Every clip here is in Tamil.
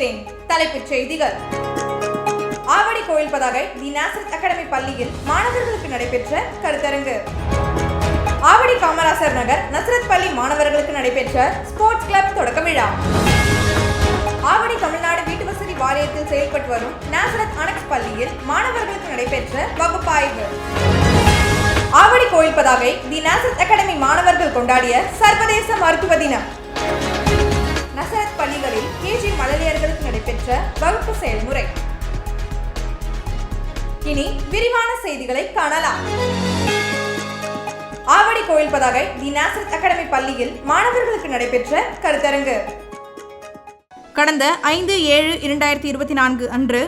பார்த்தேன். தலைப்புச் செய்திகள். ஆவடி கோயில் பதாகை தி நாசரத் அகாடமி பள்ளியில் மாணவர்களுக்கு நடைபெற்ற கருத்தரங்கு. ஆவடி காமராசர் நகர் நசரத் பள்ளி மாணவர்களுக்கு நடைபெற்ற ஸ்போர்ட்ஸ் கிளப் தொடக்க விழா. ஆவடி தமிழ்நாடு வீட்டுவசதி வாரியத்தில் செயல்பட்டு வரும் நாசரத் அனெக்ஸ் பள்ளியில் மாணவர்களுக்கு நடைபெற்ற வகுப்பாய்வு. ஆவடி கோயில் பதாகை தி நாசரத் அகாடமி மாணவர்கள் கொண்டாடிய சர்வதேச மருத்துவ தினம். நசரத் பள்ளிகளில் கேஜி மழலையர்களுக்கு நடைபெற்ற வகுப்பு செயல்முறை. இனி விரிவான செய்திகளை காணலாம். ஆவடி கோயில் பதாகை தி நாசரத் அகாடமி பள்ளியில் மாணவர்களுக்கு நடைபெற்ற கருத்தரங்கு. கடந்த 5/7/2024 அன்று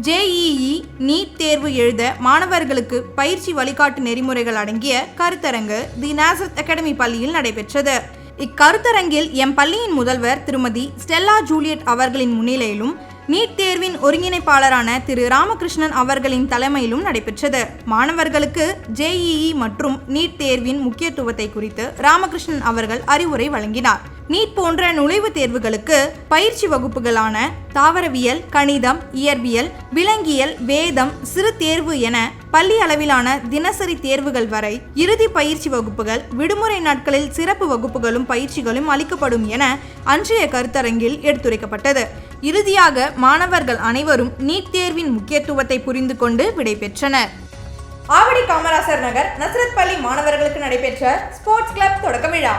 JEE நீட் தேர்வு எழுத மாணவர்களுக்கு பயிற்சி வழிகாட்டு நெறிமுறைகள் அடங்கிய கருத்தரங்கு தி நாசரத் அகாடமி பள்ளியில் நடைபெற்றது. இக்கருத்தரங்கில் எம் பள்ளியின் முதல்வர் திருமதி ஸ்டெல்லா ஜூலியட் அவர்களின் முன்னிலையிலும் நீட் தேர்வின் ஒருங்கிணைப்பாளரான திரு ராமகிருஷ்ணன் அவர்களின் தலைமையிலும் நடைபெற்றது. மாணவர்களுக்கு JEE மற்றும் நீட் தேர்வின் முக்கியத்துவத்தை குறித்து ராமகிருஷ்ணன் அவர்கள் அறிவுரை வழங்கினார். நீட் போன்ற நுழைவுத் தேர்வுகளுக்கு பயிற்சி வகுப்புகளான தாவரவியல், கணிதம், இயற்பியல், விலங்கியல், வேதம், சிறு தேர்வு என பள்ளி அளவிலான தினசரி தேர்வுகள் வரை இறுதி பயிற்சி வகுப்புகள், விடுமுறை நாட்களில் சிறப்பு வகுப்புகளும் பயிற்சிகளும் அளிக்கப்படும் என அன்றைய கருத்தரங்கில் எடுத்துரைக்கப்பட்டது. இறுதியாக மாணவர்கள் அனைவரும் நீட் தேர்வின் முக்கியத்துவத்தை புரிந்து கொண்டு விடைபெற்றனர். ஆவடி காமராசர் நகர் நசரத் பள்ளி மாணவர்களுக்கு நடைபெற்ற ஸ்போர்ட்ஸ் கிளப் தொடக்க விழா.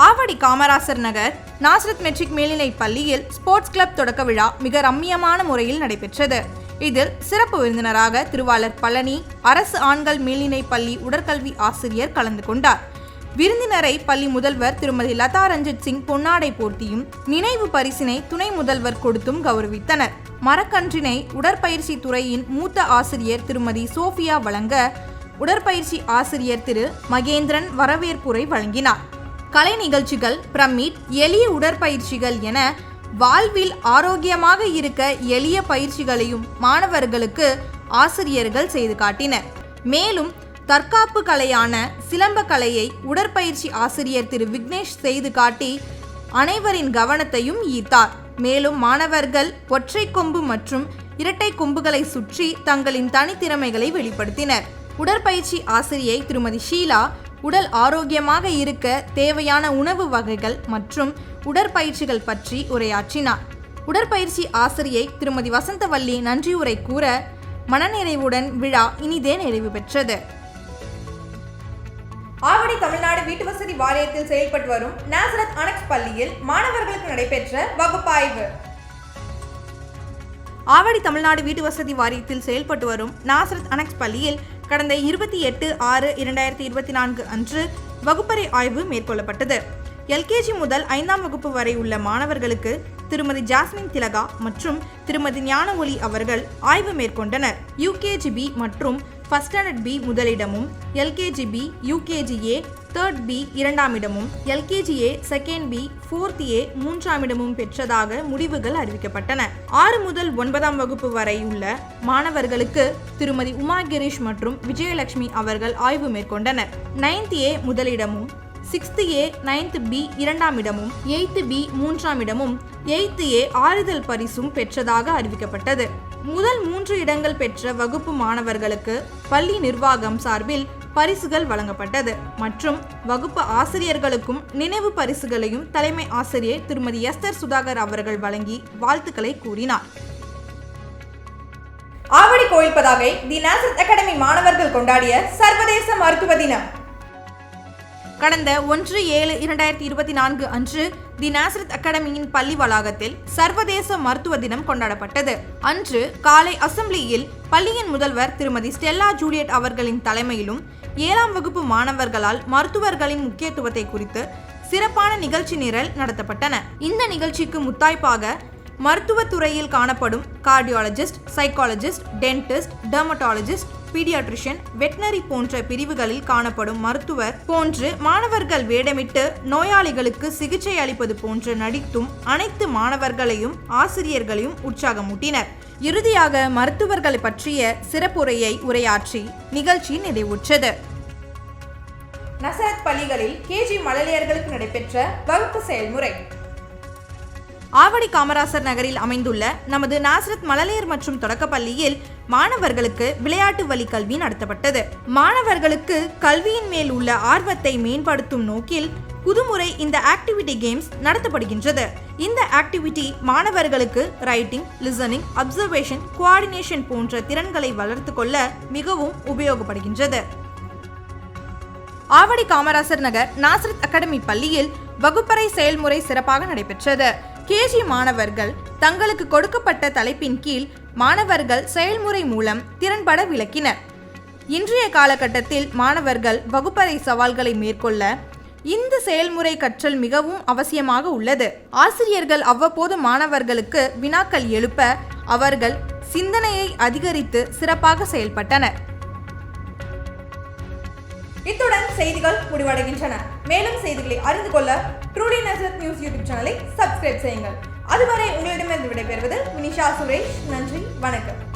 ஆவடி காமராசர் நகர் நாசரத் மெட்ரிக் மேல்நிலைப் பள்ளியில் ஸ்போர்ட்ஸ் கிளப் தொடக்க விழா மிக ரம்மியமான முறையில் நடைபெற்றது. இதில் சிறப்பு விருந்தினராக திருவாளர் பழனி அரசு ஆண்கள் மேல்நிலைப் பள்ளி உடற்கல்வி ஆசிரியர் கலந்து கொண்டார். விருந்தினரை பள்ளி முதல்வர் திருமதி லதா ரஞ்சித் சிங் பொன்னாடை போர்த்தியும் நினைவு பரிசினை துணை முதல்வர் கொடுத்தும் கௌரவித்தனர். மரக்கன்றினை உடற்பயிற்சி துறையின் மூத்த ஆசிரியர் திருமதி சோஃபியா வழங்க உடற்பயிற்சி ஆசிரியர் திரு மகேந்திரன் வரவேற்புரை வழங்கினார். கலை நிகழ்ச்சிகள், பிரமிட், எளிய உடற்பயிற்சிகள் என வாழ்வில் ஆரோக்கியமாக இருக்க எளிய பயிற்சிகளையும் மாணவர்களுக்கு ஆசிரியர்கள் செய்து காட்டினர். மேலும் தற்காப்பு கலையான சிலம்ப கலையை உடற்பயிற்சி ஆசிரியர் திரு விக்னேஷ் செய்து காட்டி அனைவரின் கவனத்தையும் ஈர்த்தார். மேலும் மாணவர்கள் ஒற்றை கொம்பு மற்றும் இரட்டை கொம்புகளை சுற்றி தங்களின் தனித்திறமைகளை வெளிப்படுத்தினர். உடற்பயிற்சி ஆசிரியை திருமதி ஷீலா உடல் ஆரோக்கியமாக இருக்க தேவையான உணவு வகைகள் மற்றும் உடற்பயிற்சிகள் பற்றி உரையாற்றினார். உடற்பயிற்சி ஆசிரியை திருமதி வசந்தவல்லி நன்றியுரை கூற மனநிறைவுடன் விழா இனிதே நிறைவு பெற்றது. ஆவடி தமிழ்நாடு வீட்டுவசதி வாரியத்தில் செயல்பட்டு வரும் நாசரத் அனெக்ஸ் பள்ளியில் மாணவர்களுக்கு நடைபெற்ற வகுப்பாய்வு. ஆவடி தமிழ்நாடு வீட்டுவசதி வாரியத்தில் செயல்பட்டு வரும் நாசரத் அனெக்ஸ் பள்ளியில் கடந்த 28/6/2024 அன்று வகுப்பறை ஆய்வு மேற்கொள்ளப்பட்டது. LKG முதல் 5ஆம் வகுப்பு வரை உள்ள மாணவர்களுக்கு திருமதி ஜாஸ்மின் திலகா மற்றும் திருமதி ஞானஒளி அவர்கள் ஆய்வு மேற்கொண்டனர். UKG-B மற்றும் first standard B முதலிடமும், LKG-B, UKG-A, third B இரண்டாம் இடமும், LKG-A, second B, fourth A மூன்றாம் இடமும் பெற்றதாக முடிவுகள் அறிவிக்கப்பட்டன. 6 முதல் 9ஆம் வகுப்பு வரை உள்ள மாணவர்களுக்கு திருமதி உமா கிரீஷ் மற்றும் விஜயலட்சுமி அவர்கள் ஆய்வு மேற்கொண்டனர். 9th A முதலிடமும், 6th A 9th B இரண்டாம் இடமும், 8th B மூன்றாம் இடமும், 8th A ஆறுதல் பரிசும் பெற்றதாக அறிவிக்கப்பட்டது. முதல் 3 இடங்கள் பெற்ற வகுப்பு மாணவர்களுக்கு பள்ளி நிர்வாகம் சார்பில் பரிசுகள் வழங்கப்பட்டது மற்றும் வகுப்பு ஆசிரியர்களுக்கும் நினைவு பரிசுகளையும் தலைமை ஆசிரியர் திருமதி எஸ்தர் சுதாகர் அவர்கள் வழங்கி வாழ்த்துக்களை கூறினார். ஆவடி கோயில் பதாகை தி நாசரத் அகாடமி மாணவர்கள் கொண்டாடிய சர்வதேச மருத்துவ தினம். கடந்த 1/7/2024 அன்று தி நாசரத் அகாடமியின் பள்ளி வளாகத்தில் சர்வதேச மருத்துவ தினம் கொண்டாடப்பட்டது. அன்று காலை அசெம்பிளியில் பள்ளியின் முதல்வர் திருமதி ஸ்டெல்லா ஜூலியட் அவர்களின் தலைமையிலும் 7ஆம் வகுப்பு மாணவர்களால் மருத்துவர்களின் முக்கியத்துவத்தை குறித்து சிறப்பான நிகழ்ச்சி நிரல் நடத்தப்பட்டன. இந்த நிகழ்ச்சிக்கு முத்தாய்ப்பாக மருத்துவத்துறையில் காணப்படும் cardiologist, psychologist, dentist, dermatologist, paediatrician, veterinary போன்ற பிரிவுகளில் காணப்படும் மருத்துவர் போன்று மாணவர்கள் வேடமிட்டு நோயாளிகளுக்கு சிகிச்சை அளிப்பது போன்று நடித்தும் அனைத்து மாணவர்களையும் ஆசிரியர்களையும் உற்சாகமூட்டினர். இறுதியாக மருத்துவர்களை பற்றிய சிறப்புரையை உரையாற்றி நிகழ்ச்சி நிறைவுற்றது. நசரத் பள்ளிகளில் கேஜி மழலையர்களுக்கு நடைபெற்ற வகுப்பு செயல்முறை. ஆவடி காமராசர் நகரில் அமைந்துள்ள நமது நாசரத் மழலையர் மற்றும் தொடக்கப்பள்ளியில் மாணவர்களுக்கு விளையாட்டு வழி கல்வி நடத்தப்பட்டது. மாணவர்களுக்கு கல்வியின் மேல் உள்ள ஆர்வத்தை மேம்படுத்தும் நோக்கில் புதுமுறை இந்த ஆக்டிவிட்டி கேம்ஸ் நடத்தப்படுகின்றது. இந்த ஆக்டிவிட்டி மாணவர்களுக்கு ரைட்டிங், லிசனிங், அப்சர்வேஷன், கோஆர்டினேஷன் போன்ற திறன்களை வளர்த்து கொள்ள மிகவும் உபயோகப்படுகின்றது. ஆவடி காமராசர் நகர் நாசரத் அகாடமி பள்ளியில் வகுப்பறை செயல்முறை சிறப்பாக நடைபெற்றது. கேஜி மாணவர்கள் தங்களுக்கு கொடுக்கப்பட்ட தலைப்பின் கீழ் மாணவர்கள் செயல்முறை மூலம் திறன்பட விளக்கினர். இன்றைய காலகட்டத்தில் மாணவர்கள் வகுப்பறை சவால்களை மேற்கொள்ள இந்த செயல்முறை கற்றல் மிகவும் அவசியமாக உள்ளது. ஆசிரியர்கள் அவ்வப்போது மாணவர்களுக்கு வினாக்கள் எழுப்ப அவர்கள் சிந்தனையை அதிகரித்து சிறப்பாக செயல்பட்டனர். இத்துடன் செய்திகள் முடிவடைகின்றன. மேலும் செய்திகளை அறிந்து கொள்ள ட்ரூலி நாசரத் நியூஸ் யூடியூப் சேனலை சப்ஸ்கிரைப் செய்யுங்கள். அதுவரை உங்களிடமிருந்து விடைபெறுவது மினிஷா சுரேஷ். நன்றி, வணக்கம்.